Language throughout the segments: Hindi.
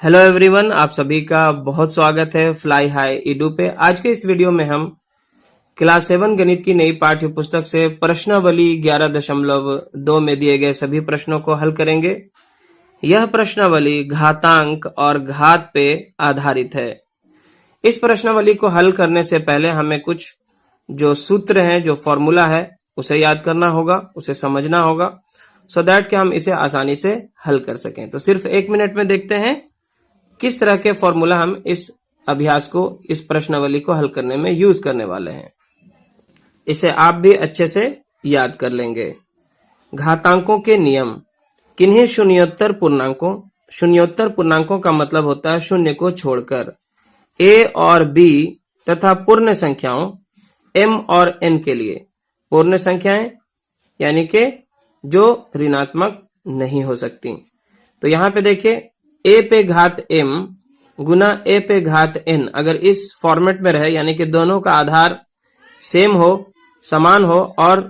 हेलो एवरीवन, आप सभी का बहुत स्वागत है फ्लाई हाई ईडू पे। आज के इस वीडियो में हम क्लास 7 गणित की नई पाठ्य पुस्तक से प्रश्नावली 11.2 में दिए गए सभी प्रश्नों को हल करेंगे। यह प्रश्नावली घातांक और घात पे आधारित है। इस प्रश्नावली को हल करने से पहले हमें कुछ जो सूत्र हैं, जो फॉर्मूला है, उसे याद करना होगा, उसे समझना होगा, सो दैट कि हम इसे आसानी से हल कर सकें। तो सिर्फ 1 मिनट में देखते हैं किस तरह के फॉर्मूला हम इस अभ्यास को, इस प्रश्नावली को हल करने में यूज करने वाले हैं। इसे आप भी अच्छे से याद कर लेंगे। घातांकों के नियम। किन्हीं शून्योत्तर पूर्णांकों का मतलब होता है शून्य को छोड़कर। ए और बी तथा पूर्ण संख्याओं एम और एन के लिए, पूर्ण संख्याएं यानी कि जो ऋणात्मक नहीं हो सकती। तो यहां पे देखिए, ए पे घात एम गुना ए पे घात एन अगर इस फॉर्मेट में रहे, यानी कि दोनों का आधार सेम हो, समान हो और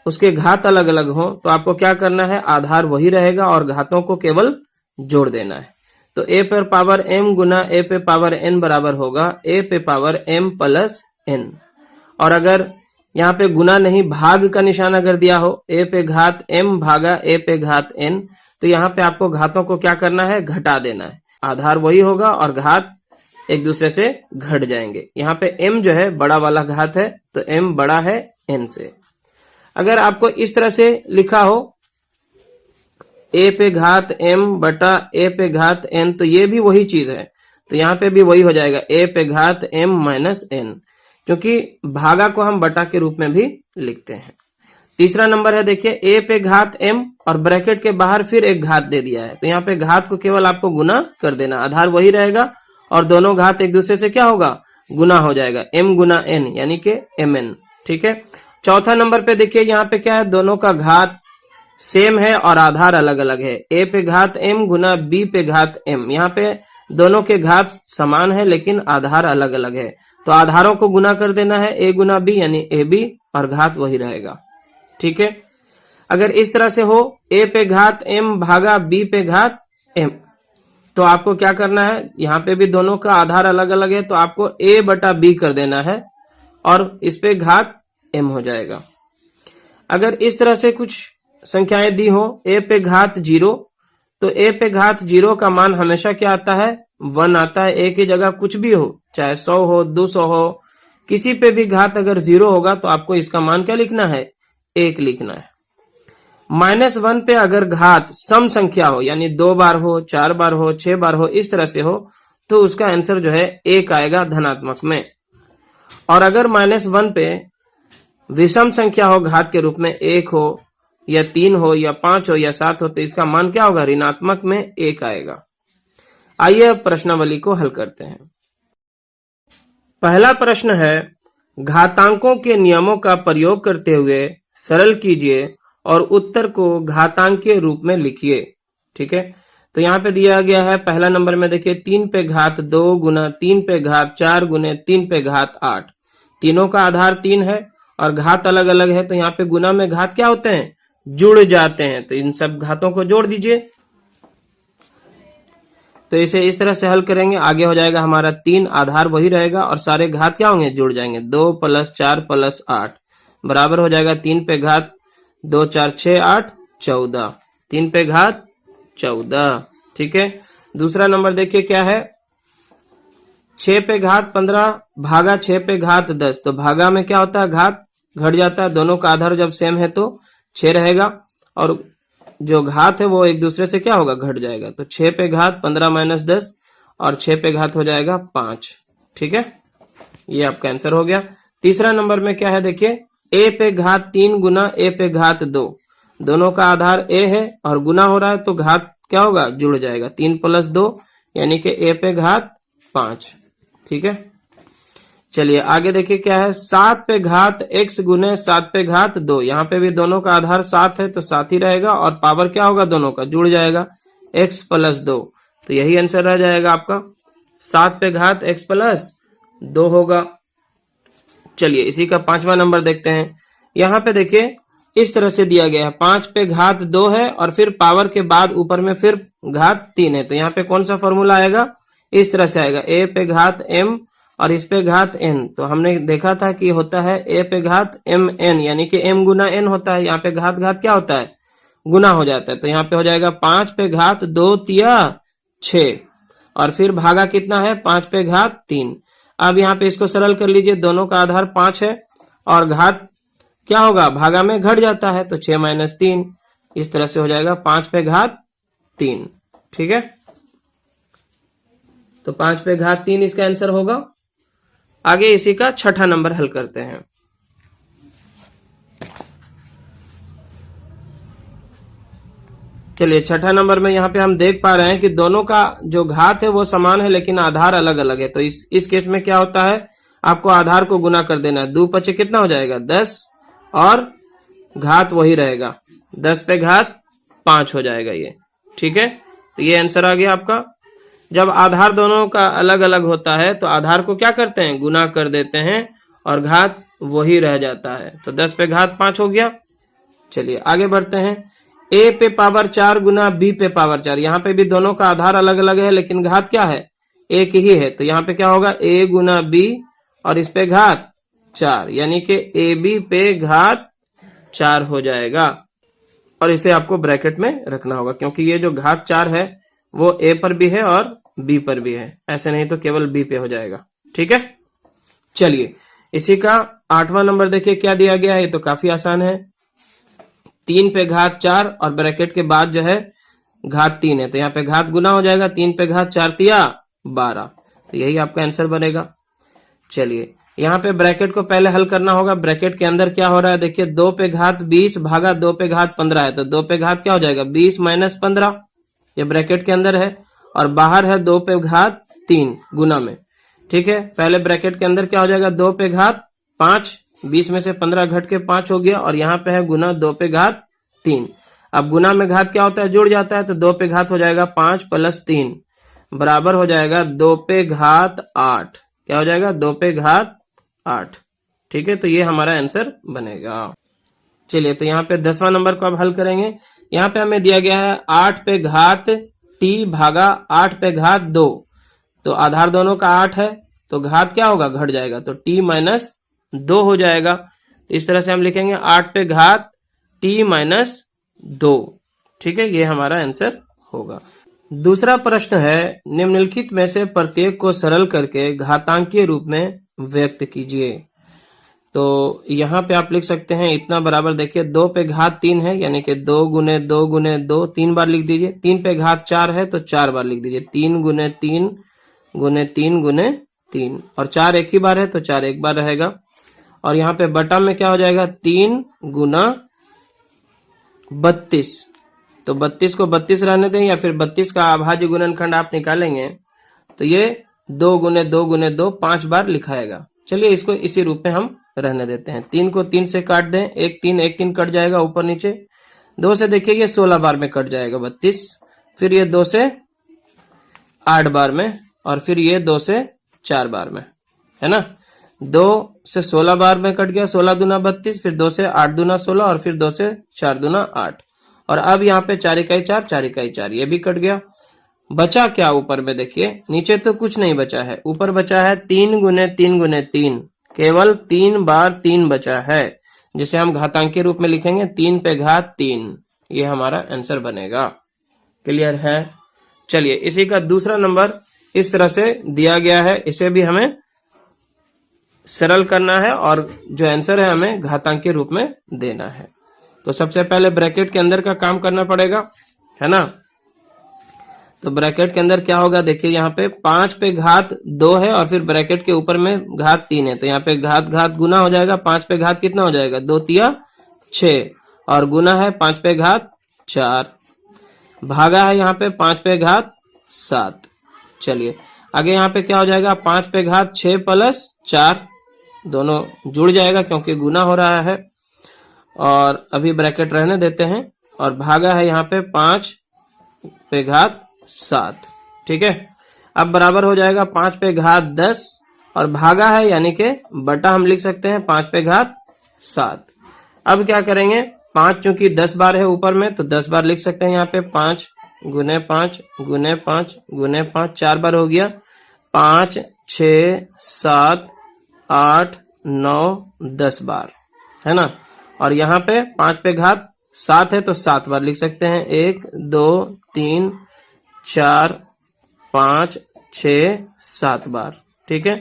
उसके घात अलग अलग हो, तो आपको क्या करना है, आधार वही रहेगा और घातों को केवल जोड़ देना है। तो ए पर पावर एम गुना ए पे पावर एन बराबर होगा ए पे पावर एम प्लस एन। और अगर यहाँ पे गुना नहीं, भाग का निशान अगर दिया हो, ए पे घात एम भागा ए पे घात एन, तो यहाँ पे आपको घातों को क्या करना है, घटा देना है। आधार वही होगा और घात एक दूसरे से घट जाएंगे। यहाँ पे m जो है बड़ा वाला घात है, तो m बड़ा है n से। अगर आपको इस तरह से लिखा हो a पे घात m बटा a पे घात n, तो ये भी वही चीज है, तो यहाँ पे भी वही हो जाएगा a पे घात m माइनस n, क्योंकि भागा को हम बटा के रूप में भी लिखते हैं। तीसरा नंबर है, देखिए a पे घात m और ब्रैकेट के बाहर फिर एक घात दे दिया है, तो यहाँ पे घात को केवल आपको गुना कर देना, आधार वही रहेगा और दोनों घात एक दूसरे से क्या होगा, गुना हो जाएगा, m गुना n यानी कि mn। ठीक है। चौथा नंबर पे देखिए, यहाँ पे क्या है, दोनों का घात सेम है और आधार अलग अलग है। a पे घात m गुना b पे घात m, यहाँ पे दोनों के घात समान है लेकिन आधार अलग अलग है, तो आधारों को गुना कर देना है, a गुना b यानी ab और घात वही रहेगा। ठीक है। अगर इस तरह से हो a पे घात m भागा b पे घात m, तो आपको क्या करना है, यहाँ पे भी दोनों का आधार अलग अलग है, तो आपको a बटा b कर देना है और इस पे घात m हो जाएगा। अगर इस तरह से कुछ संख्याएं दी हो, a पे घात 0, तो a पे घात 0 का मान हमेशा क्या आता है, 1 आता है। a की जगह कुछ भी हो, चाहे 100 हो 200 हो, किसी पे भी घात अगर 0 होगा तो आपको इसका मान क्या लिखना है, 1 लिखना है। -1 पे अगर घात सम संख्या हो, यानी 2 बार हो, 4 बार हो, 6 बार हो, इस तरह से हो, तो उसका आंसर जो है 1 आएगा धनात्मक में। और अगर -1 पे विषम संख्या हो, घात के रूप में 1 हो या 3 हो या 5 हो या 7 हो, तो इसका मान क्या होगा, ऋणात्मक में 1 आएगा। आइए अब प्रश्नावली को हल करते हैं। पहला प्रश्न है, घातांकों के नियमों का प्रयोग करते हुए सरल कीजिए और उत्तर को घातांकीय रूप में लिखिए। ठीक है। तो यहाँ पे दिया गया है, पहला नंबर में देखिए 3 पे घात 2 गुना 3 पे घात 4 गुने 3 पे घात 8, तीनों का आधार 3 है और घात अलग अलग है, तो यहाँ पे गुना में घात क्या होते हैं, जुड़ जाते हैं, तो इन सब घातों को जोड़ दीजिए। तो इसे इस तरह से हल करेंगे, आगे हो जाएगा हमारा 3, आधार वही रहेगा और सारे घात क्या होंगे, जुड़ जाएंगे। 2 + 4 + 8 बराबर हो जाएगा 3 पे घात 2 4 6 8 14, 3 पे घात 14। ठीक है। दूसरा नंबर देखिए क्या है, 6 पे घात 15 भागा 6 पे घात 10, तो भागा में क्या होता है, घात घट जाता है, दोनों का आधार जब सेम है तो 6 रहेगा और जो घात है वो एक दूसरे से क्या होगा, घट जाएगा। तो 6 पे घात 15 - 10 और 6 पे घात हो जाएगा 5। ठीक है, ये आपका आंसर हो गया। तीसरा नंबर में क्या है, देखिए a पे घात 3 गुना a पे घात 2, दोनों का आधार a है और गुना हो रहा है, तो घात क्या होगा, जुड़ जाएगा। 3 + 2 यानी कि a पे घात 5। ठीक है। चलिए आगे देखिए क्या है, 7 पे घात x गुने 7 पे घात 2, यहाँ पे भी दोनों का आधार 7 है तो 7 ही रहेगा और पावर क्या होगा, दोनों का जुड़ जाएगा, x + 2, तो यही आंसर रह जाएगा आपका, 7 पे घात x + 2 होगा। चलिए इसी का 5वां नंबर देखते हैं। यहाँ पे देखिए इस तरह से दिया गया है, 5 पे घात 2 है और फिर पावर के बाद ऊपर में फिर घात 3 है, तो यहाँ पे कौन सा फॉर्मूला आएगा, इस तरह से आएगा, a पे घात m और इस पे घात n। तो हमने देखा था कि होता है a पे घात m n, यानी कि m गुना n होता है, यहाँ पे घात घात क्या होता है, गुना हो जाता है। तो यहाँ पे हो जाएगा 5 पे घात 2 तिया 6 और फिर भागा कितना है, 5 पे घात 3। अब यहाँ पे इसको सरल कर लीजिए, दोनों का आधार 5 है और घात क्या होगा, भागा में घट जाता है, तो 6 - 3, इस तरह से हो जाएगा 5 पे घात 3। ठीक है, तो 5 पे घात 3 इसका आंसर होगा। आगे इसी का छठा नंबर हल करते हैं। चलिए छठा नंबर में यहाँ पे हम देख पा रहे हैं कि दोनों का जो घात है वो समान है लेकिन आधार अलग अलग है। तो इस केस में क्या होता है, आपको आधार को गुना कर देना है। 2 × 5 कितना हो जाएगा, 10 और घात वही रहेगा, 10 पे घात 5 हो जाएगा ये। ठीक है, तो ये आंसर आ गया आपका। जब आधार दोनों का अलग अलग होता है तो आधार को क्या करते हैं, गुना कर देते हैं और घात वही रह जाता है। तो 10 पे घात 5 हो गया। चलिए आगे बढ़ते हैं। a पे पावर 4 गुना b पे पावर 4, यहाँ पे भी दोनों का आधार अलग अलग है लेकिन घात क्या है, एक ही है। तो यहाँ पे क्या होगा, a गुना b और इस पे घात 4, यानी कि ab पे घात 4 हो जाएगा। और इसे आपको ब्रैकेट में रखना होगा क्योंकि ये जो घात 4 है वो a पर भी है और b पर भी है, ऐसे नहीं तो केवल b पे हो जाएगा। ठीक है, चलिए इसी का 8वां नंबर देखिए क्या दिया गया है। ये तो काफी आसान है, 3 पे घात 4 और ब्रैकेट के बाद जो है घात 3 है, तो यहाँ पे घात गुना हो जाएगा, 3 पे घात 4 तिया 12, तो यही आपका आंसर बनेगा। चलिए यहाँ पे ब्रैकेट को पहले हल करना होगा। ब्रैकेट के अंदर क्या हो रहा है, देखिए 2 पे घात 20 भागा 2 पे घात 15 है, तो 2 पे घात क्या हो जाएगा, 20 - 15, ये ब्रैकेट के अंदर है। और बाहर है 2 पे घात 3 गुना में। ठीक है, पहले ब्रैकेट के अंदर क्या हो जाएगा, 2 पे घात 5, 20 में से 15 घट के 5 हो गया, और यहाँ पे है गुना 2 पे घात 3। अब गुना में घात क्या होता है, जुड़ जाता है, तो 2 पे घात हो जाएगा 5 + 3 बराबर हो जाएगा 2 पे घात 8। क्या हो जाएगा, 2 पे घात 8। ठीक है, तो ये हमारा आंसर बनेगा। चलिए तो यहाँ पे 10वां नंबर को अब हल करेंगे। यहाँ पे हमें दिया गया है 8 पे घात t भागा 8 पे घात 2, तो आधार दोनों का 8 है तो घात क्या होगा, घट जाएगा, तो t - 2 हो जाएगा। इस तरह से हम लिखेंगे 8 पे घात t - 2। ठीक है, ये हमारा आंसर होगा। दूसरा प्रश्न है, निम्नलिखित में से प्रत्येक को सरल करके घातांकीय रूप में व्यक्त कीजिए। तो यहाँ पे आप लिख सकते हैं इतना बराबर, देखिए 2 पे घात 3 है, यानी कि 2 × 2 × 2 3 बार लिख दीजिए। 3 पे घात 4 है तो 4 बार लिख दीजिए। 3 × 3 × 3 × 3, और 4 एक ही बार है तो 4 एक बार रहेगा। और यहाँ पे बटा में क्या हो जाएगा, 3 × 32, तो 32 को 32 रहने दें, या फिर 32 का अभाज्य गुणनखंड आप निकालेंगे तो ये 2 × 2 × 2 5 बार लिखाएगा। चलिए इसको इसी रूप में हम रहने देते हैं। 3 को 3 से काट दें, 1 3 कट जाएगा ऊपर नीचे। 2 से देखिए ये 16 बार में कट जाएगा 32, फिर ये 2 से 8 बार में, और फिर ये 2 से 4 बार में, है ना। 2 से 16 बार में कट गया, 16 दूना 32, फिर 2 से 8 दूना 16, और फिर 2 से 4 दूना 8। और अब यहाँ पे 4 × 4 4 × 4, ये भी कट गया। बचा क्या ऊपर में, देखिए नीचे तो कुछ नहीं बचा है, ऊपर बचा है 3 × 3 × 3, केवल 3 बार 3 बचा है, जिसे हम घातांकीय रूप में लिखेंगे 3 पे घात 3। ये हमारा आंसर बनेगा। क्लियर है। चलिए इसी का दूसरा नंबर इस तरह से दिया गया है, इसे भी हमें सरल करना है और जो आंसर है हमें घातांकीय रूप में देना है। तो सबसे पहले ब्रैकेट के अंदर का काम करना पड़ेगा, है ना। तो ब्रैकेट के अंदर क्या होगा, देखिए यहाँ पे 5 पे घात 2 है और फिर ब्रैकेट के ऊपर में घात 3 है, तो यहाँ पे घात घात गुना हो जाएगा। 5 पे घात कितना हो जाएगा, 2 तिया 6, और गुना है 5 पे घात 4, भागा है यहाँ पे 5 पे घात 7। चलिए आगे यहाँ पे क्या हो जाएगा, 5 पे घात 6 + 4, दोनों जुड़ जाएगा क्योंकि गुना हो रहा है, और अभी ब्रैकेट रहने देते हैं, और भागा है यहाँ पे 5 पे घात 7। ठीक है, अब बराबर हो जाएगा 5 पे घात 10, और भागा है यानी कि बटा हम लिख सकते हैं 5 पे घात 7। अब क्या करेंगे, 5 चूंकि 10 बार है ऊपर में, तो 10 बार लिख सकते हैं यहाँ पे। 5 गुने 5 गुने 5 गुने 5, 4 बार हो गया। 5 6 7 8 9 10 बार, है ना। और यहाँ पे 5 पे घात 7 है तो 7 बार लिख सकते हैं। 1 2 3 4 5 6 7 बार, ठीक है।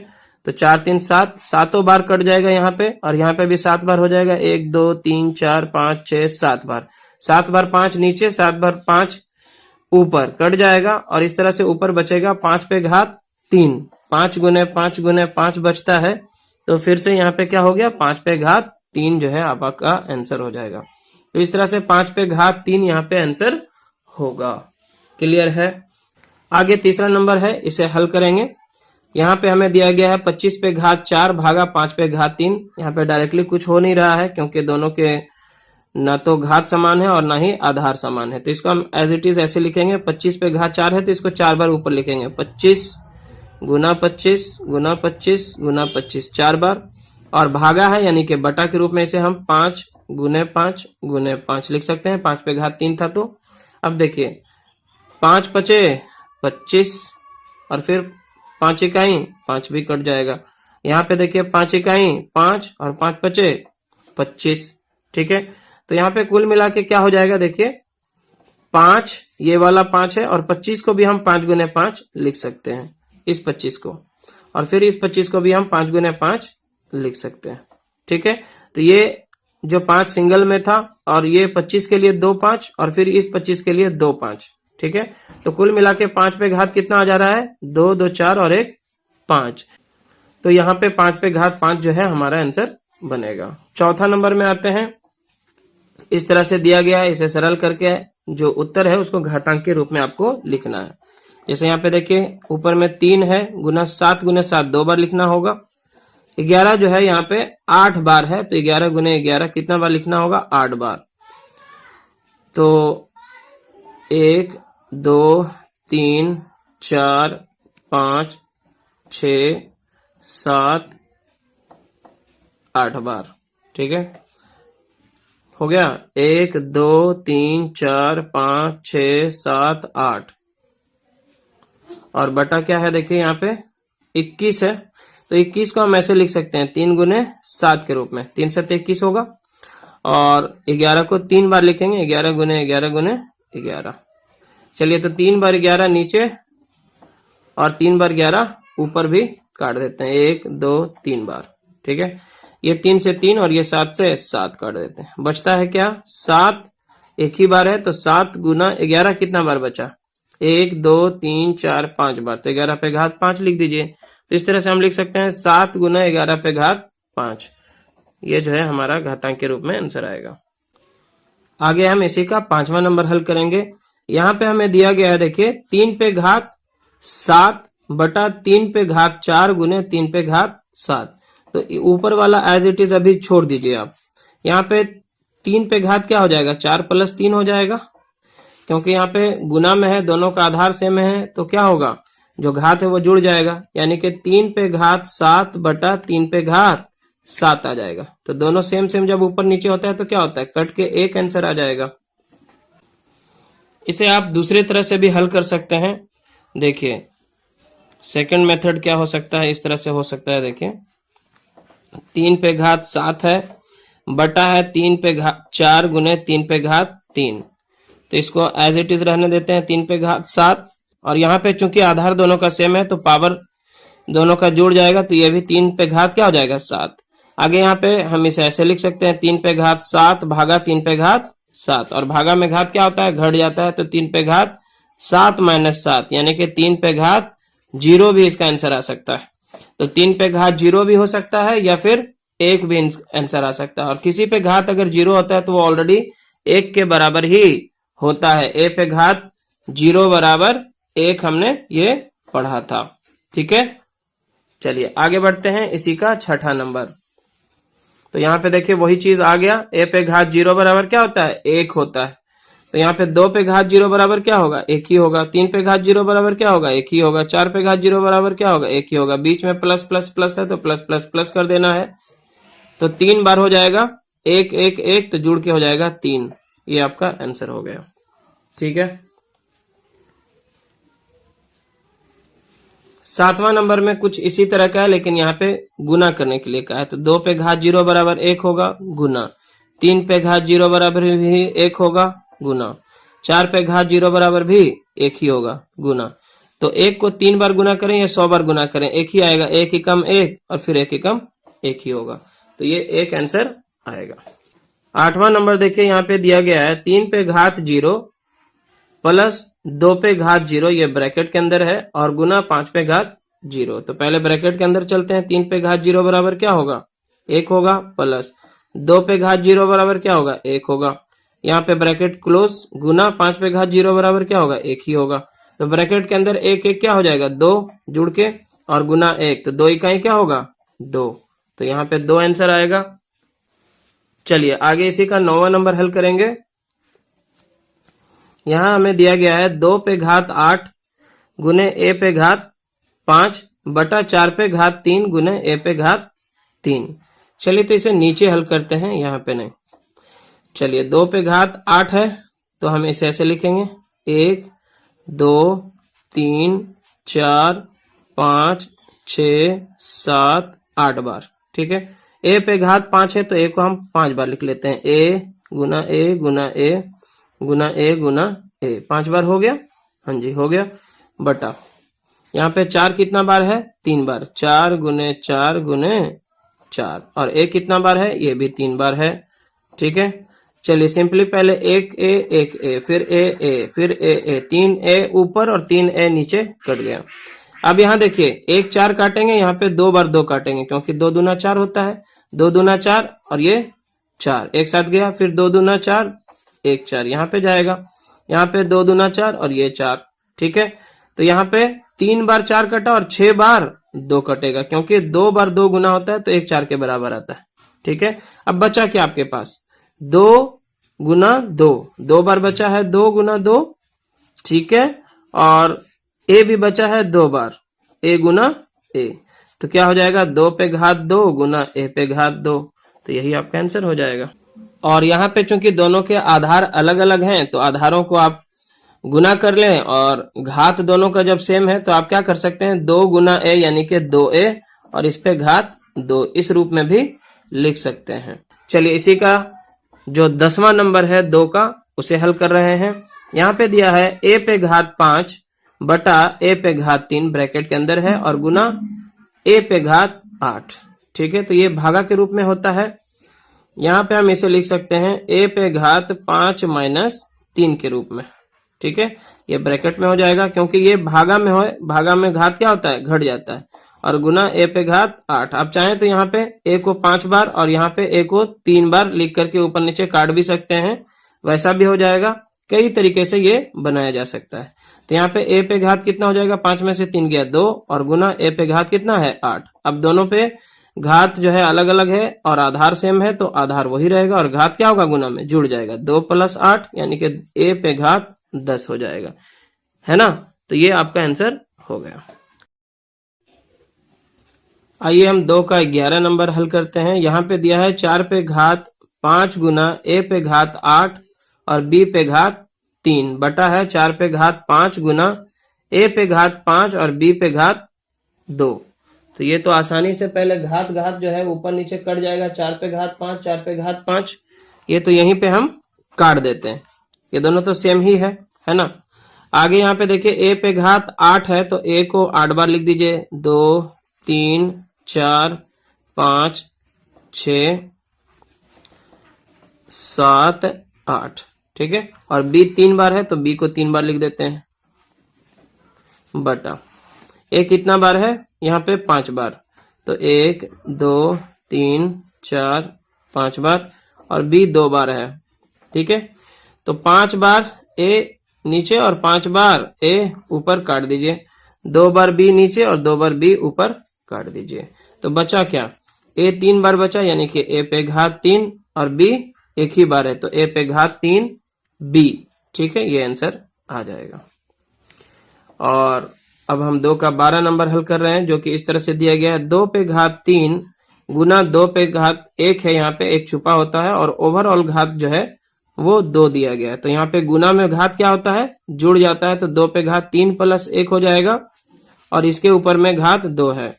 तो 4 3 7, सातों बार कट जाएगा यहाँ पे, और यहाँ पे भी 7 बार हो जाएगा। 1 2 3 4 5 6 7 बार, 7 बार 5 नीचे, 7 बार 5 ऊपर कट जाएगा। और इस तरह से ऊपर बचेगा 5 पे घात 3, 5 गुने 5 गुने 5 बचता है। तो फिर से यहाँ पे क्या हो गया, 5 पे घात 3 जो है आपका आंसर हो जाएगा। तो इस तरह से 5 पे घात 3 यहाँ पे आंसर होगा। क्लियर है। आगे तीसरा नंबर है, इसे हल करेंगे। यहाँ पे हमें दिया गया है 25 पे घात 4 भागा 5 पे घात 3। यहाँ पे डायरेक्टली कुछ हो नहीं रहा है, क्योंकि दोनों के ना तो घात समान है और ना ही आधार समान है। तो इसको हम एज इट इज ऐसे लिखेंगे। 25 पे घात 4 है तो इसको 4 बार ऊपर लिखेंगे। 25 गुना 25 गुना 25 गुना 25, 4 बार। और भागा है यानी कि बटा के रूप में इसे हम 5 गुने 5 गुने 5 लिख सकते हैं। 5 पे घात 3 था। तो अब देखिए 5 पचे 25, और फिर 5 इकाई 5 भी कट जाएगा। यहाँ पे देखिए 5 इकाई 5 और 5 पचे 25, ठीक है। तो यहाँ पे कुल मिला के क्या हो जाएगा, देखिए 5 ये वाला 5 है, और 25 को भी हम 5 गुने 5 लिख सकते हैं, इस 25 को। और फिर इस 25 को भी हम 5 गुने 5 लिख सकते हैं, ठीक है। तो ये जो 5 सिंगल में था, और ये 25 के लिए 2 5, और फिर इस 25 के लिए 2 5, ठीक है। तो कुल मिला के 5 पे घात कितना आ जा रहा है, 2 2 4 और 1 5। तो यहाँ पे 5 पे घात 5 जो है हमारा आंसर बनेगा। चौथा नंबर में आते हैं। इस तरह से दिया गया है, इसे सरल करके जो उत्तर है उसको घातांक के रूप में आपको लिखना है। जैसे यहाँ पे देखिए ऊपर में 3 है, गुना 7 गुने 7 2 बार लिखना होगा। 11 जो है यहाँ पे 8 बार है, तो 11 गुने 11 कितना बार लिखना होगा, 8 बार। तो 1 2 3 4 5 6 7 8 बार, ठीक है। हो गया 1 2 3 4 5 6 7 8, और बटा क्या है देखिए यहाँ पे 21 है। तो 21 को हम ऐसे लिख सकते हैं 3 गुने 7 के रूप में। 3 7 21 होगा। और 11 को 3 बार लिखेंगे, 11 गुने 11 गुने 11। चलिए तो 3 बार 11 नीचे और 3 बार 11 ऊपर भी काट देते हैं, 1 2 3 बार, ठीक है। ये 3 से 3 और ये 7 से 7 काट देते हैं। बचता है क्या, 7 एक ही बार है, तो 7 गुना 11 कितना बार बचा, 1 2 3 4 5 बार। तो 11 पे घात 5 लिख दीजिए। तो इस तरह से हम लिख सकते हैं 7 गुना 11 पे घात 5। ये जो है हमारा घातांक के रूप में आंसर आएगा। आगे हम इसी का 5वां नंबर हल करेंगे। यहाँ पे हमें दिया गया है देखिए 3 पे घात 7 बटा 3 पे घात 4 गुने 3 पे घात 7। तो ऊपर वाला एज इट इज अभी छोड़ दीजिए आप। यहाँ पे 3 पे घात क्या हो जाएगा, 4 प्लस 3 हो जाएगा, क्योंकि यहाँ पे गुना में है, दोनों का आधार सेम है। तो क्या होगा, जो घात है वो जुड़ जाएगा, यानी कि 3 पे घात 7 बटा 3 पे घात 7 आ जाएगा। तो दोनों सेम सेम जब ऊपर नीचे होता है तो क्या होता है, कट के एक आंसर आ जाएगा। इसे आप दूसरे तरह से भी हल कर सकते हैं। देखिए सेकंड मेथड क्या हो सकता है, इस तरह से हो सकता है। देखिए 3 पे घात 7 है, बटा है 3 पे घात 4 गुने 3 पे घात 3। तो इसको एज इट इज रहने देते हैं 3 पे घात 7। और यहाँ पे चूंकि आधार दोनों का सेम है तो पावर दोनों का जुड़ जाएगा, तो ये भी 3 पे घात क्या हो जाएगा, 7। आगे यहाँ पे हम इसे ऐसे लिख सकते हैं 3 पे घात 7 भागा 3 पे घात 7। और भागा में घात क्या होता है, घट जाता है। तो 3 पे घात 7 माइनस 7 यानी कि 3 पे घात 0 भी इसका आंसर आ सकता है। तो 3 पे घात 0 भी हो सकता है, या फिर 1 भी आंसर आ सकता है। और किसी पे घात अगर 0 होता है तो वो ऑलरेडी 1 के बराबर ही होता है। a पे घात 0 बराबर 1 हमने ये पढ़ा था, ठीक है। चलिए आगे बढ़ते हैं, इसी का 6ठा नंबर। तो यहाँ पे देखिए वही चीज आ गया। a पे घात 0 बराबर क्या होता है, 1 होता है। तो यहाँ पे 2 पे घात 0 बराबर क्या होगा, 1 ही होगा। 3 पे घात 0 बराबर क्या होगा, 1 ही होगा। 4 पे घात 0 बराबर क्या होगा, 1 ही होगा। बीच में प्लस प्लस प्लस है तो प्लस प्लस प्लस कर देना है। तो 3 बार हो जाएगा एक एक एक तो जुड़ के हो जाएगा 3। ये आपका आंसर हो गया। ठीक है। 7वां नंबर में कुछ इसी तरह का है, लेकिन यहाँ पे गुना करने के लिए कहा है। तो 2 पे घात 0 बराबर 1 होगा, गुना। 3 पे घात 0 बराबर भी 1 होगा, गुना। 4 पे घात 0 बराबर भी 1 ही होगा, गुना। तो 1 को 3 बार गुना करें या 100 बार गुना करें, एक ही आएगा। 1 एकम 1 और फिर 1 एकम 1 ही होगा। तो ये एक आंसर आएगा। 8वां नंबर देखिए, यहाँ पे दिया गया है 3 पे घात 0 प्लस 2 पे घात 0, ये ब्रैकेट के अंदर है, और गुना 5 पे घात 0। तो पहले ब्रैकेट के अंदर चलते हैं। 3 पे घात 0 बराबर क्या होगा, 1 होगा, प्लस 2 पे घात 0 बराबर क्या होगा, 1 होगा। यहाँ पे ब्रैकेट क्लोज, गुना 5 पे घात 0 बराबर क्या होगा, 1 ही होगा। तो ब्रैकेट के अंदर 1 1 क्या हो जाएगा, 2 जुड़ के, और गुना 1, तो 2 इकाई क्या होगा, 2। तो यहाँ पे 2 आंसर आएगा। चलिए आगे इसी का 9वां नंबर हल करेंगे। यहां हमें दिया गया है 2 पे घात 8 गुने ए पे घात 5 बटा 4 पे घात 3 गुने ए पे घात 3। चलिए तो इसे नीचे हल करते हैं, यहाँ पे नहीं। चलिए 2 पे घात 8 है तो हम इसे ऐसे लिखेंगे, 1 2 3 4 5 6 7 8 बार। ठीक है। ए पे घात 5 है तो ए को हम 5 बार लिख लेते हैं। ए गुना ए गुना ए गुना ए गुना ए, 5 बार हो गया। हाँ जी हो गया। बटा यहाँ पे 4 कितना बार है, 3 बार। 4 गुने 4 गुने 4, और ए कितना बार है, ये भी 3 बार है। ठीक है। चलिए सिंपली पहले 1 ए फिर ए फिर ए 3 ए ऊपर और 3 ए नीचे कट गया। अब यहाँ देखिए 1 4 काटेंगे, यहाँ पे 2 बार 2 काटेंगे, क्योंकि 2 दूना 4 होता है। 2 दूना 4 और ये 4 एक साथ गया, फिर 2 दूना 4 1 4 यहाँ पे जाएगा। यहाँ पे 2 दूना 4 और ये 4। ठीक है। तो यहाँ पे 3 बार 4 कटा और 6 बार 2 कटेगा, क्योंकि 2 बार 2 गुना होता है तो 1 4 के बराबर आता है। ठीक है। अब बचा क्या आपके पास, 2 गुना 2, 2 बार बचा है 2 गुना 2। ठीक है। और ए भी बचा है 2 बार, ए गुना ए। तो क्या हो जाएगा, 2 पे घात 2 गुना ए पे घात 2। तो यही आपका आंसर हो जाएगा। और यहाँ पे चूंकि दोनों के आधार अलग अलग हैं तो आधारों को आप गुना कर लें, और घात दोनों का जब सेम है तो आप क्या कर सकते हैं, 2 गुना ए यानी कि 2a, और इस पे घात 2, इस रूप में भी लिख सकते हैं। चलिए इसी का जो 10वां नंबर है 2 का, उसे हल कर रहे हैं। यहाँ पे दिया है a पे घात 5 बटा a पे घात 3 ब्रैकेट के अंदर है, और गुना a पे घात 8। ठीक है। तो ये भागा के रूप में होता है। यहाँ पे हम इसे लिख सकते हैं a पे घात 5 माइनस 3 के रूप में। ठीक है। ये ब्रैकेट में हो जाएगा, क्योंकि ये भागा में हो, भागा में घात क्या होता है, घट जाता है, और गुना a पे घात 8। आप चाहें तो यहाँ पे a को 5 बार और यहाँ पे a को 3 बार लिख करके ऊपर नीचे काट भी सकते हैं, वैसा भी हो जाएगा। कई तरीके से ये बनाया जा सकता है। तो यहाँ पे a पे घात कितना हो जाएगा, 5 में से 3 गया 2, और गुना a पे घात कितना है 8। अब दोनों पे घात जो है अलग अलग है और आधार सेम है, तो आधार वही रहेगा और घात क्या होगा, गुना में जुड़ जाएगा। 2 + 8 यानी कि a पे घात 10 हो जाएगा, है ना। तो ये आपका आंसर हो गया। आइए हम 2 का 11 नंबर हल करते हैं। यहाँ पे दिया है 4 पे घात 5 गुना a पे घात 8 और b पे घात 3 बटा है 4 पे घात 5 गुना a पे घात 5 और b पे घात 2। तो ये तो आसानी से पहले घात घात जो है ऊपर नीचे कट जाएगा। 4 पे घात 5 4 पे घात 5, ये तो यहीं पे हम काट देते हैं, ये दोनों तो सेम ही है ना। आगे यहाँ पे देखिए a पे घात 8 है तो a को 8 बार लिख दीजिए, 2 3 4 5 6 7 8। ठीक है। और b 3 बार है तो b को 3 बार लिख देते हैं, बटा a कितना बार है, यहाँ पे 5 बार, तो 1 2 3 4 5 बार, और b 2 बार है। ठीक है। तो 5 बार a नीचे और 5 बार a ऊपर काट दीजिए, 2 बार b नीचे और 2 बार b ऊपर काट दीजिए। तो बचा क्या, a 3 बार बचा, यानी कि a पे घात 3 और b एक ही बार है तो a पे घात 3 b। ठीक है। ये आंसर आ जाएगा। और अब हम 2 का 12 नंबर हल कर रहे हैं, जो कि इस तरह से दिया गया है, 2 पे घात 3 गुना 2 पे घात 1 है, यहाँ पे 1 छुपा होता है और ओवरऑल घात जो है वो 2 दिया गया है। तो यहाँ पे गुना में घात क्या होता है, जुड़ जाता है, तो 2 पे घात 3 प्लस 1 हो जाएगा और इसके ऊपर में घात 2 है।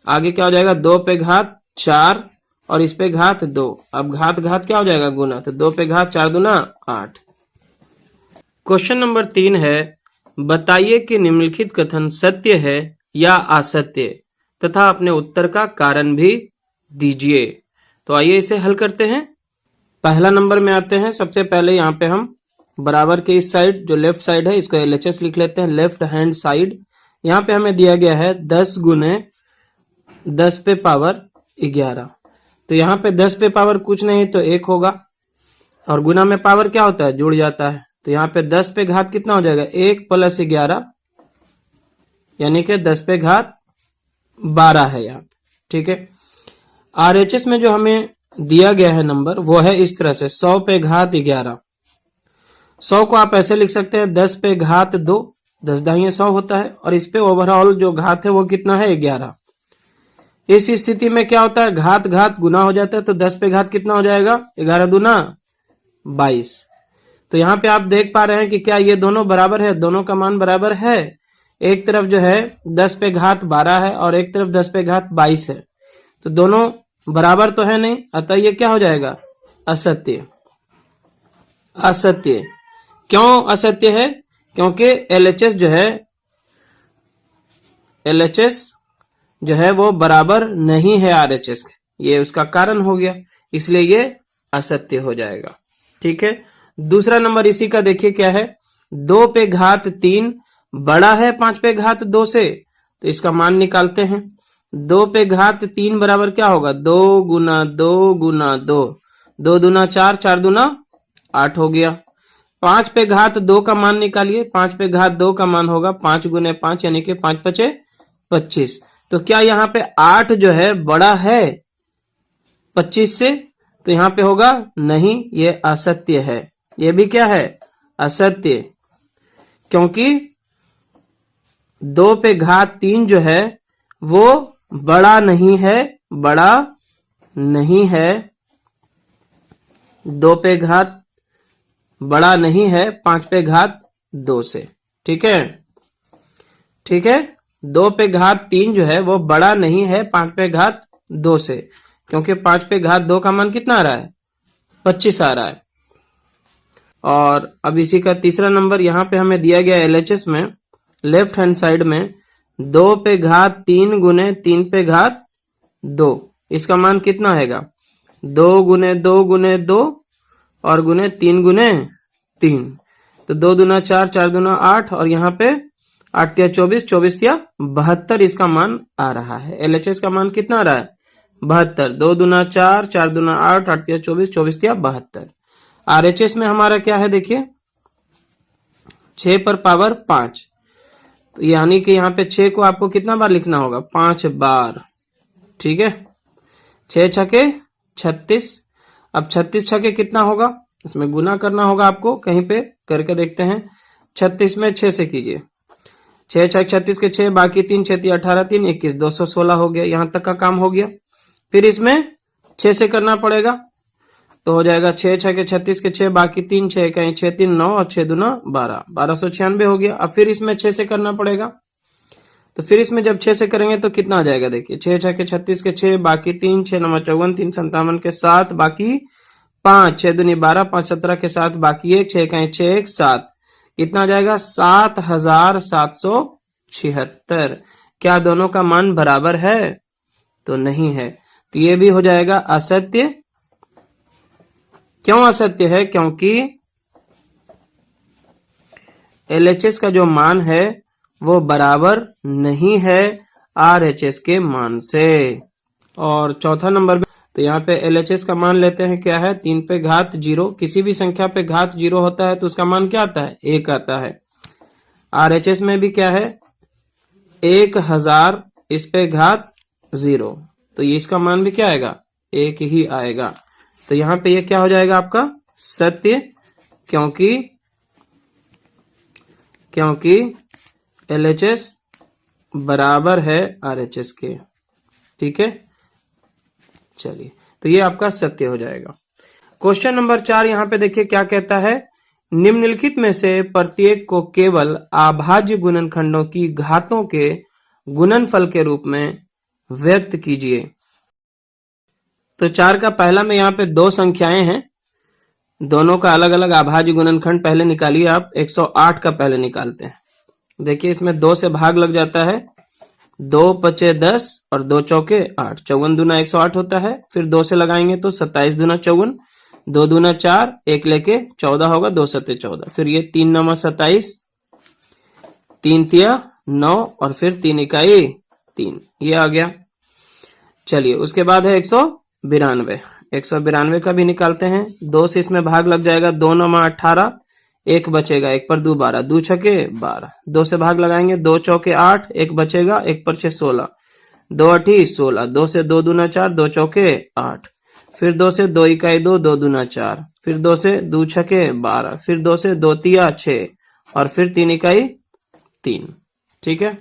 आगे क्या हो जाएगा, 2 पे घात 4 और इस पे घात 2। अब घात घात क्या हो जाएगा, गुना, तो 2 पे घात 4 दूना 8। क्वेश्चन नंबर 3 है, बताइए कि निम्नलिखित कथन सत्य है या असत्य तथा अपने उत्तर का कारण भी दीजिए। तो आइए इसे हल करते हैं। पहला नंबर में आते हैं। सबसे पहले यहाँ पे हम बराबर के इस साइड जो लेफ्ट साइड है इसको LHS लिख लेते हैं, लेफ्ट हैंड साइड। यहाँ पे हमें दिया गया है 10 गुने 10 पे पावर 11। तो यहाँ पे 10 पे पावर कुछ नहीं तो 1 होगा और गुना में पावर क्या होता है, जुड़ जाता है। तो यहाँ पे 10 पे घात कितना हो जाएगा, 1 प्लस 11 यानी कि 10 पे घात 12 है यहाँ। ठीक है, RHS में जो हमें दिया गया है नंबर वो है इस तरह से 100 पे घात 11। 100 को आप ऐसे लिख सकते हैं 10 पे घात 2, 10 दाहिने 100 होता है और इस पे ओवरऑल जो घात है वो कितना है, 11। इस स्थिति में क्या होता है, घात घात गुना हो जाता है, तो 10 पे घात कितना हो जाएगा, 11 दूना 22। तो यहाँ पे आप देख पा रहे हैं कि क्या ये दोनों बराबर है, दोनों का मान बराबर है। एक तरफ जो है 10 पे घात 12 है और एक तरफ 10 पे घात 22 है, तो दोनों बराबर तो है नहीं, अतः ये क्या हो जाएगा, असत्य। असत्य क्यों असत्य है, क्योंकि LHS जो है वो बराबर नहीं है RHS के, ये उसका कारण हो गया, इसलिए ये असत्य हो जाएगा। ठीक है, दूसरा नंबर इसी का देखिए क्या है, 2 पे घात 3 बड़ा है 5 पे घात 2 से, तो इसका मान निकालते हैं। 2 पे घात 3 बराबर क्या होगा, 2 गुना 2 गुना 2, 2 दूना 4, 4 दूना 8 हो गया। 5 पे घात 2 का मान निकालिए, 5 पे घात 2 का मान होगा 5 गुने 5 यानी कि 5 पचे 25। तो क्या यहाँ पे 8 जो है बड़ा है 25 से, तो यहाँ पे होगा नहीं, ये असत्य है। ये भी क्या है, असत्य, क्योंकि 2 पे घात 3 जो है वो बड़ा नहीं है, बड़ा नहीं है, 2 पे घात बड़ा नहीं है 5 पे घात 2 से। ठीक है, ठीक है, 2 पे घात 3 जो है वो बड़ा नहीं है 5 पे घात 2 से, क्योंकि 5 पे घात 2 का मान कितना आ रहा है, 25 आ रहा है। और अब इसी का तीसरा नंबर यहाँ पे हमें दिया गया LHS में लेफ्ट हैंड साइड में 2 पे घात 3 गुने 3 पे घात 2, इसका मान कितना आएगा, 2 गुने 2 गुने 2 और गुने 3 गुने 3, तो 2 दूना 4, 4 दूना 8 और यहाँ पे 8 तिया 24, 24 तिया 72 इसका मान आ रहा है। LHS का मान कितना आ रहा है, 72। 2 दूना 4, 4 दूना 8, 8 तिया 24, 24 तिया 72। RHS में हमारा क्या है देखिए, 6 पर पावर 5, तो यानी कि यहाँ पे 6 को आपको कितना बार लिखना होगा, 5 बार। ठीक है, 6 छके 36। अब 36 छके कितना होगा, इसमें गुना करना होगा आपको, कहीं पे करके देखते हैं। 36 में 6 से कीजिए, 6 छक 36 के 6, बाकी 3, 6 3 18, 3 21, 216 हो गया। यहां तक का काम हो गया। फिर इसमें 6 से करना पड़ेगा, तो हो जाएगा 6 छके 36 के 6, बाकी 3, 6 कहीं 6 3 9 और 6 दूना 12, 1296 हो गया। अब फिर इसमें 6 से करना पड़ेगा, तो फिर इसमें जब 6 से करेंगे तो कितना आ जाएगा देखिए, 6 छके 36 के 6, बाकी 3, 6 9 54, 3 57 के 7, बाकी 5, 6 दूनी 12, 5 17 के 7, बाकी 1, 6 कहीं 6 1 7, कितना आ जाएगा 7776। क्या दोनों का मान बराबर है, तो नहीं है, तो ये भी हो जाएगा असत्य। क्यों असत्य है, क्योंकि LHS का जो मान है वो बराबर नहीं है RHS के मान से। और चौथा नंबर, तो यहाँ पे LHS का मान लेते हैं क्या है, 3 पे घात 0। किसी भी संख्या पे घात 0 होता है तो उसका मान क्या आता है, 1 आता है। RHS में भी क्या है, 1000 इस पे घात 0, तो ये इसका मान भी क्या आएगा, 1 ही आएगा। तो यहाँ पे ये क्या हो जाएगा आपका सत्य, क्योंकि LHS बराबर है RHS के। ठीक है, चलिए, तो ये आपका सत्य हो जाएगा। क्वेश्चन नंबर 4 यहाँ पे देखिए क्या कहता है, निम्नलिखित में से प्रत्येक को केवल अभाज्य गुणनखंडों की घातों के गुणनफल के रूप में व्यक्त कीजिए। तो 4 का पहला में यहाँ पे दो संख्याएं हैं, दोनों का अलग अलग अभाज्य गुणनखंड पहले निकालिए आप। 108 का पहले निकालते हैं। देखिए इसमें 2 से भाग लग जाता है, 2 पचे 10 और 2 चौके 8, 54 दूना 108 होता है। फिर 2 से लगाएंगे तो 27 दूना 54, 2 दूना 4, 1 लेके 14 होगा, 2 सत्ते 14। फिर ये 3 नमा 27, 3 तिया 9 और फिर 3 इकाई 3, ये आ गया। चलिए उसके बाद है 192। 192 का भी निकालते हैं। 2 से इसमें भाग लग जाएगा, 2 नमा 18, 1 बचेगा, 1 पर 2 12, 2 छके 12। 2 से भाग लगाएंगे, 2 चौके 8, 1 बचेगा, 1 पर 6 16, 2 8 16। 2 से 2 दूना 4, 2 चौके 8। फिर 2 से 2 इकाई 2, 2 दूना 4। फिर 2 से 2 छके 12। फिर 2 से 2 तिया 6 और फिर 3 इकाई 3। ठीक है,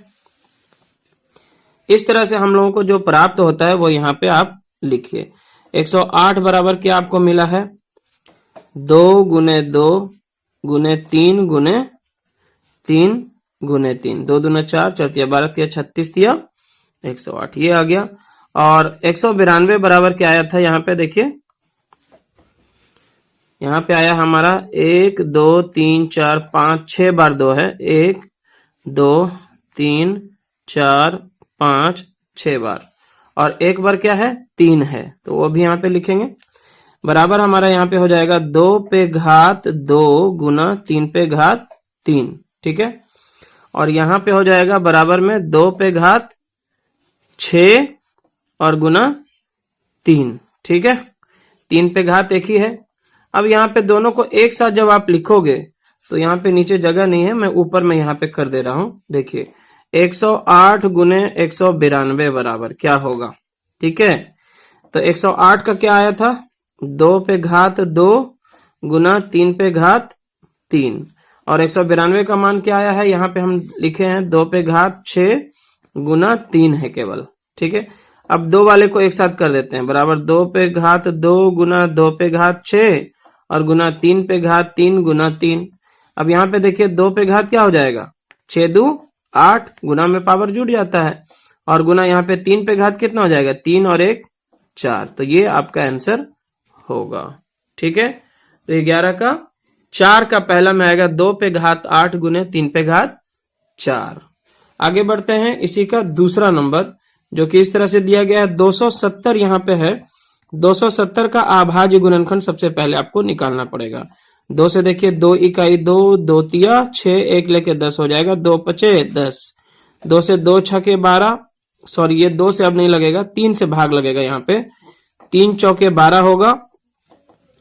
इस तरह से हम लोगों को जो प्राप्त होता है वो यहाँ पे आप लिखिए। 108 बराबर क्या आपको मिला है, 2 गुने 2 गुने 3 गुने 3 गुने 3, 2 दूना 4, 4 तिया 12 तिया 36 तिया 108, ये आ गया। और 192 बराबर क्या आया था, यहाँ पे देखिए, यहाँ पे आया हमारा 1 2 3 4 5 6 बार 2 है, 1 2 3 4 5 6 बार, और एक बार क्या है 3 है, तो वो भी यहाँ पे लिखेंगे। बराबर हमारा यहाँ पे हो जाएगा 2 पे घात 2 गुना 3 पे घात 3। ठीक है, और यहाँ पे हो जाएगा बराबर में 2 पे घात 6 और गुना 3। ठीक है, 3 पे घात एक ही है। अब यहाँ पे दोनों को एक साथ जब आप लिखोगे तो यहाँ पे नीचे जगह नहीं है, मैं ऊपर में यहाँ पे कर दे रहा हूं। देखिए 108 गुने 192 बराबर क्या होगा। ठीक है, तो 108 का क्या आया था, 2 पे घात 2 गुना 3 पे घात 3, और 192 का मान क्या आया है, यहाँ पे हम लिखे हैं 2 पे घात 6 गुना 3 है केवल। ठीक है, अब 2 वाले को एक साथ कर देते हैं, बराबर 2 पे घात 2 गुना 2 पे घात 6 और गुना 3 पे घात 3 गुना 3। अब यहाँ पे देखिए 2 पे घात क्या हो जाएगा, 6 2 8, गुना में पावर जुड़ जाता है, और गुना यहाँ पे 3 पे घात कितना हो जाएगा, 3 और 1 4, तो ये आपका आंसर होगा। ठीक है, तो 11 का 4 का पहला में आएगा 2 पे घात 8 गुने 3 पे घात 4। आगे बढ़ते हैं, इसी का दूसरा नंबर जो कि इस तरह से दिया गया है 270 यहाँ पे है। 270 का अभाज्य गुणनखंड सबसे पहले आपको निकालना पड़ेगा। 2 से देखिए 2 इकाई 2, 2 तिया 6, 1 लेके 10 हो जाएगा, 2 पचे 10। 2 से 2 छके 12, सॉरी ये 2 से अब नहीं लगेगा, 3 से भाग लगेगा यहाँ पे, 3 चौके 12 होगा,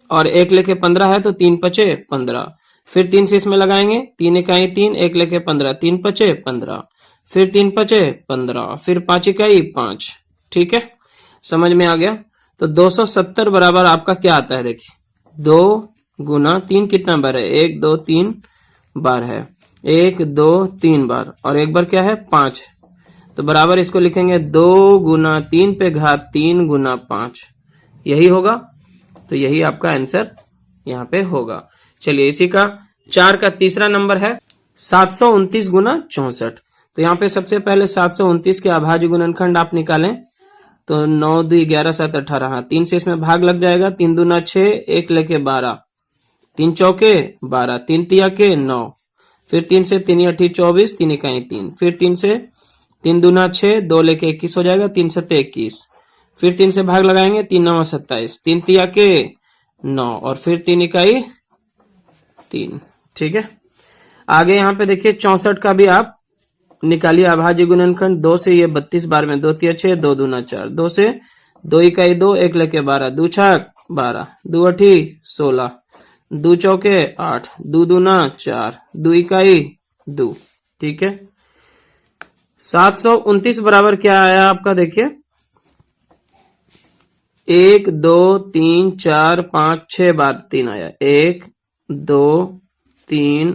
और 1 लेके 15 है तो 3 पचे 15। फिर 3 से इसमें लगाएंगे, 3 इकाई 3, 1 लेके 15, 3 पचे 15, फिर 3 पचे 15, फिर 5 इकाई 5। ठीक है, समझ में आ गया। तो 270 बराबर आपका क्या आता है, देखिए 2 गुना 3 कितना बार है, 1 2 3 बार है, 1 2 3 बार, और एक बार क्या है 5, तो बराबर इसको लिखेंगे 2 गुना 3 पे घात 3 गुना 5, यही होगा। तो यही आपका आंसर यहाँ पे होगा। चलिए इसी का 4 का तीसरा नंबर है 729 गुना 64। तो यहाँ पे सबसे पहले 729 के अभाज्य गुणनखंड आप निकालें, तो 9 2 11 7 18, हाँ 3 से इसमें भाग लग जाएगा, 3 दूना 6, 1 लेके 12, 3 चौके 12, 3 तिया के 9, फिर 3 से 3 8 24, 3 इकाई 3, फिर 3 से 3 दूना 6, 2 लेके 21 हो जाएगा, 3 सत्ते 21, फिर 3 से भाग लगाएंगे, 3 9 27, 3 तिया के 9 और फिर 3 इकाई 3। ठीक है, आगे यहाँ पे देखिए 64 का भी आप निकालिए अभाज्य गुणनखंड। 2 से ये 32 बार में, 2 तिया 6, 2 दूना 4, 2 से 2 इकाई 2, 1 लेके 12, 2 छक 12, 2 अठी 16, 2 चौके 8, 2 दूना 4, 2 इकाई 2। ठीक है, 729 बराबर क्या आया आपका, देखिए 1 2 3 4 5 6 बार 3 आया, 1 2 3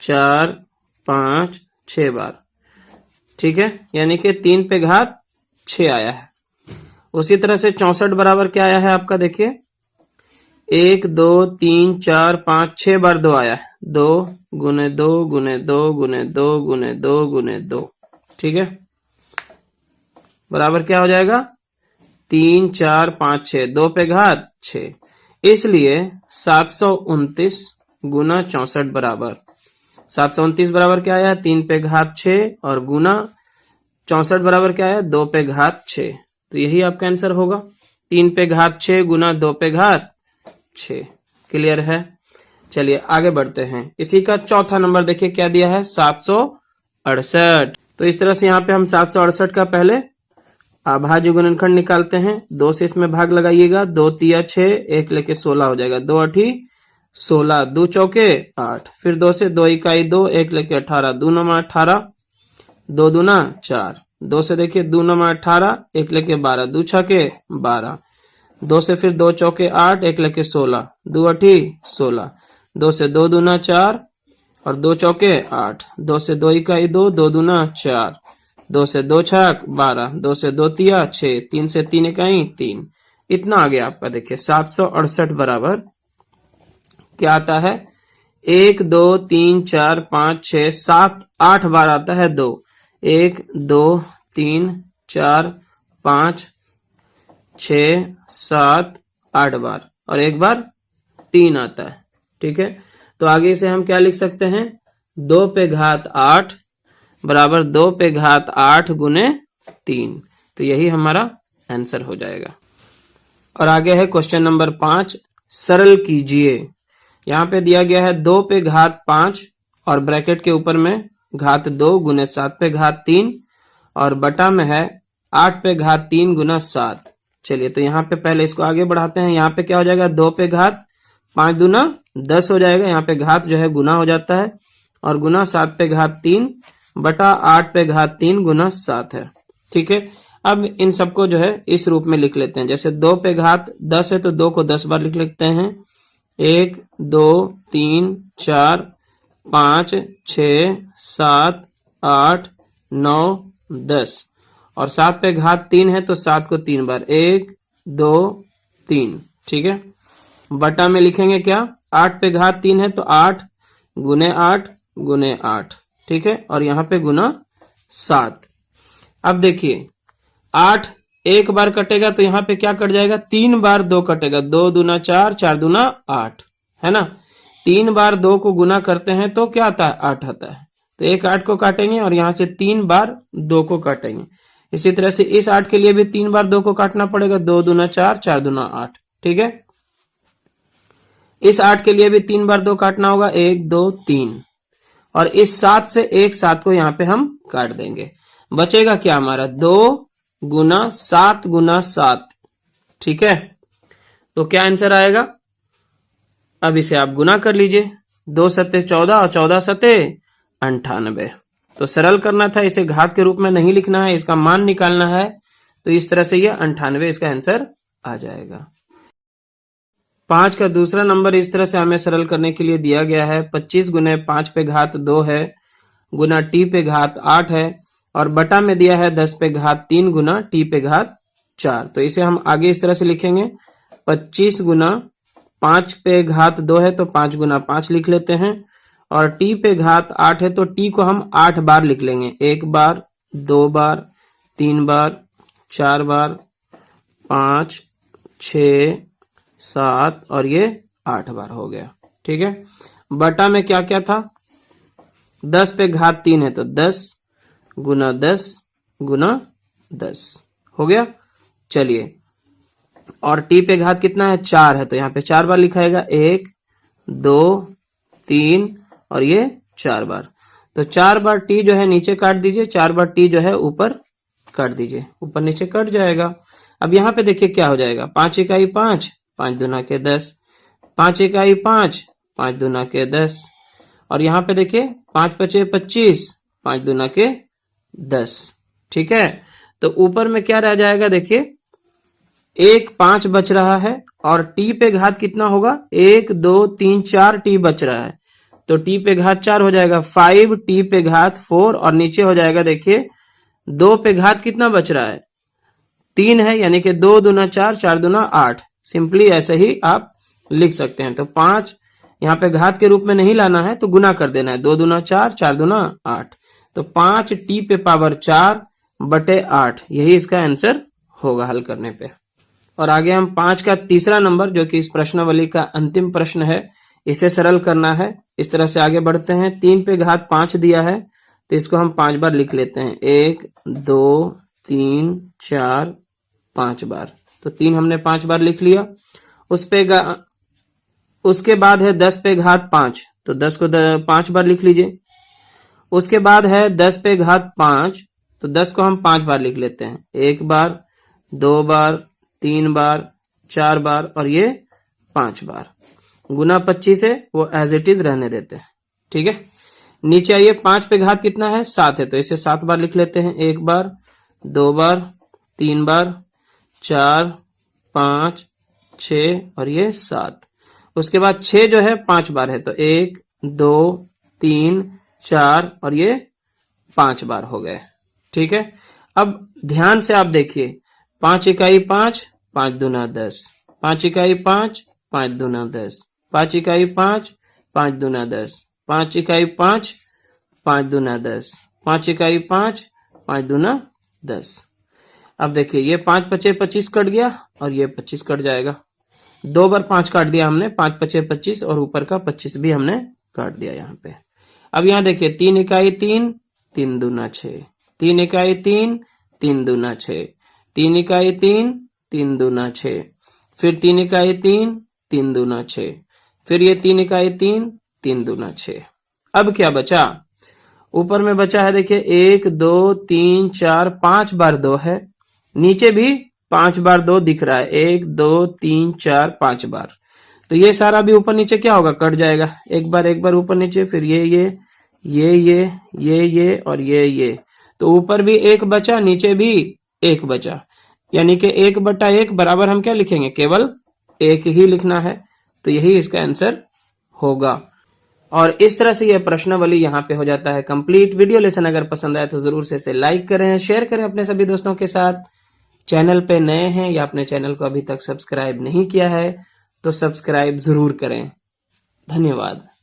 4 5 6 बार। ठीक है, यानी कि 3 पे घात 6 आया है। उसी तरह से 64 बराबर क्या आया है आपका, देखिए 1 2 3 4 5 6 बार 2 आया है, 2 गुने 2 गुने 2 गुने 2 गुने 2 गुने 2, ठीक है, बराबर क्या हो जाएगा 3 4 5 6, 2 पे घात 6, इसलिए 729 गुना 64 बराबर 729 बराबर क्या आया 3 पे घात 6 और गुना 64 बराबर क्या आया 2 पे घात 6, तो यही आपका आंसर होगा 3 पे घात 6 गुना 2 पे घात 6। क्लियर है। चलिए आगे बढ़ते हैं। इसी का चौथा नंबर देखिए क्या दिया है 768। तो इस तरह से यहाँ पे हम 768 का पहले अभाज्य गुणनखंड निकालते हैं। 2 से इसमें भाग लगाइएगा, 2 तिया 6, 1 लेके 16 हो जाएगा, 2 8 16, 2 चौके 8, फिर 2 से 2 इकाई 2, 1 लेके 18, 2 नमा 18, 2 दूना 4, 2 से देखिए 2 नमा 18, 1 लेके 12, 2 छके 12, 2 से फिर 2 चौके 8, 1 लेके 16, 2 8 16, 2 से 2 दूना 4 और 2 चौके 8, 2 से 2 इकाई 2, 2 दूना 4, 2 से 2 छक 12, 2 से 2 तिया 6, 3 से 3 इकाई 3, इतना आ गया आपका। देखिए 768 बराबर क्या आता है 1 2 3 4 5 6 7 8 बार आता है 2, 1 2 3 4 5 6 7 8 बार और एक बार 3 आता है, ठीक है। तो आगे से हम क्या लिख सकते हैं 2 पे घात 8 बराबर 2 पे घात 8 गुने 3, तो यही हमारा आंसर हो जाएगा। और आगे है क्वेश्चन नंबर 5, सरल कीजिए। यहाँ पे दिया गया है 2 पे घात 5 और ब्रैकेट के ऊपर में घात 2 गुने 7 पे घात 3 और बटा में है 8 पे घात 3 गुना 7। चलिए तो यहाँ पे पहले इसको आगे बढ़ाते हैं। यहाँ पे क्या हो जाएगा 2 पे घात 5 दूना 10 हो जाएगा, यहाँ पे घात जो है गुना हो जाता है और गुना 7 पे घात 3 बटा 8 पे घात 3 गुना 7 है, ठीक है। अब इन सबको जो है इस रूप में लिख लेते हैं। जैसे 2 पे घात 10 है तो 2 को 10 बार लिख लेते हैं, 1 2 3 4 5 6 7 8 9 10 और 7 पे घात 3 है तो 7 को 3 बार, 1 2 3, ठीक है। बटा में लिखेंगे क्या 8 पे घात 3 है तो 8 गुने 8 गुने 8, ठीक है, और यहाँ पे गुना 7। अब देखिए 8 एक बार कटेगा तो यहाँ पे क्या कट जाएगा 3 बार 2 कटेगा, 2 दूना 4 4 दूना 8 है ना। 3 बार 2 को गुना करते हैं तो क्या आता है 8 आता है, तो एक 8 को काटेंगे और यहाँ से 3 बार 2 को काटेंगे। इसी तरह से इस 8 के लिए भी 3 बार 2 को काटना पड़ेगा, 2 दूना 4 4 दूना 8, ठीक है। इस 8 के लिए भी 3 बार 2 काटना होगा, 1 2 3 और इस 7 से एक 7 को यहाँ पे हम काट देंगे। बचेगा क्या हमारा 2 गुना 7 गुना 7, ठीक है। तो क्या आंसर आएगा, अब इसे आप गुना कर लीजिए, 2 सत्ते 14 और 14 सत्ते 98। तो सरल करना था, इसे घात के रूप में नहीं लिखना है, इसका मान निकालना है। तो इस तरह से ये 98 इसका आंसर आ जाएगा। 5 का दूसरा नंबर इस तरह से हमें सरल करने के लिए दिया गया है 25 गुने 5 पे घात 2 है गुना टी पे घात 8 है और बटा में दिया है 10 पे घात 3 गुना टी पे घात 4। तो इसे हम आगे इस तरह से लिखेंगे 25 गुना 5 पे घात 2 है तो 5 गुना 5 लिख लेते हैं और टी पे घात 8 है तो टी को हम 8 बार लिख लेंगे, 1 बार 2 बार 3 बार 4 बार 5 6 7 और ये 8 बार हो गया, ठीक है। बटा में क्या क्या था 10 पे घात 3 है तो 10 गुना 10 गुना 10 हो गया। चलिए और टी पे घात कितना है 4 है तो यहाँ पे 4 बार लिखाएगा, 1 2 3 और ये 4 बार। तो 4 बार टी जो है नीचे काट दीजिए, 4 बार टी जो है ऊपर काट दीजिए, ऊपर नीचे कट जाएगा। अब यहाँ पे देखिए क्या हो जाएगा 5 इकाई 5 5 दूना के 10, 5 इकाई 5 5 दूना के 10 और यहाँ पे देखिए 5 पचे 25 5 दूना के 10, ठीक है। तो ऊपर में क्या रह जाएगा देखिए 1 5 बच रहा है और टी पे घात कितना होगा 1 2 3 4 टी बच रहा है तो टी पे घात 4 हो जाएगा 5 टी पे घात 4 और नीचे हो जाएगा देखिए 2 पे घात कितना बच रहा है 3 है, यानी कि 2 दूना 4, 4 दूना 8। सिंपली ऐसे ही आप लिख सकते हैं। तो 5 यहाँ पे घात के रूप में नहीं लाना है, तो गुना कर देना है। 2 दूना 4, 4 दूना 8। तो 5t पे पावर 4 बटे 8, यही इसका आंसर होगा हल करने पे। और आगे हम 5 का तीसरा नंबर, जो कि इस प्रश्नावली का अंतिम प्रश्न है, इसे सरल करना है। इस तरह से आगे बढ़ते हैं। 3 पे घात 5 दिया है, तो इसको हम 5 बार लिख लेते हैं। 1 2 3 4 5 बार। तो 3 हमने 5 बार लिख लिया। उसके बाद है 10 पे घात 5, तो 10 को 5 बार लिख लीजिए। उसके बाद है 10 पे घात 5, तो 10 को हम 5 बार लिख लेते हैं। 1 बार, 2 बार, 3 बार, 4 बार और ये 5 बार। गुना 25 है, वो एज इट इज रहने देते हैं। ठीक है, नीचे आइए। 5 पे घात कितना है? 7 है, तो इसे 7 बार लिख लेते हैं। 1 बार, 2 बार, 3 बार, 4 5 6 और ये 7। उसके बाद 6 जो है 5 बार है, तो 1 2 3 4 और ये 5 बार हो गए। ठीक है, अब ध्यान से आप देखिए। 5 इकाई 5, 5 दूना 10। 5 इकाई 5, 5 दूना 10। 5 इकाई 5, 5 दूना 10। 5 इकाई 5, 5 दूना 10। 5 इकाई 5, 5 दूना 10। अब देखिए, ये 5 पचे 25 कट गया और ये 25 कट जाएगा। 2 बार 5 काट दिया हमने। 5 पचे 25 और ऊपर का 25 भी हमने काट दिया यहाँ पे। अब यहाँ देखिए, 3 इकाई 3, 3 दूना 6। 3 इकाई 3, 3 दूना 6। 3 इकाई 3, 3 दूना 6। फिर 3 इकाई 3, 3 दूना 6। फिर ये 3 इकाई 3, 3 दूना 6। अब क्या बचा? ऊपर में बचा है, देखिए 1 2 3 4 5 बार 2 है। नीचे भी 5 बार 2 दिख रहा है। 1 2 3 4 5 बार। तो ये सारा भी ऊपर नीचे क्या होगा? कट जाएगा। एक बार ऊपर नीचे, फिर ये और ये। तो ऊपर भी 1 बचा, नीचे भी 1 बचा, यानी कि 1/1 बराबर हम क्या लिखेंगे? केवल 1 ही लिखना है। तो यही इसका आंसर होगा। और इस तरह से यह प्रश्नावली यहाँ पे हो जाता है कंप्लीट। वीडियो लेसन अगर पसंद आए तो जरूर से इसे लाइक करें, शेयर करें अपने सभी दोस्तों के साथ। चैनल पे नए हैं या अपने चैनल को अभी तक सब्सक्राइब नहीं किया है तो सब्सक्राइब जरूर करें। धन्यवाद।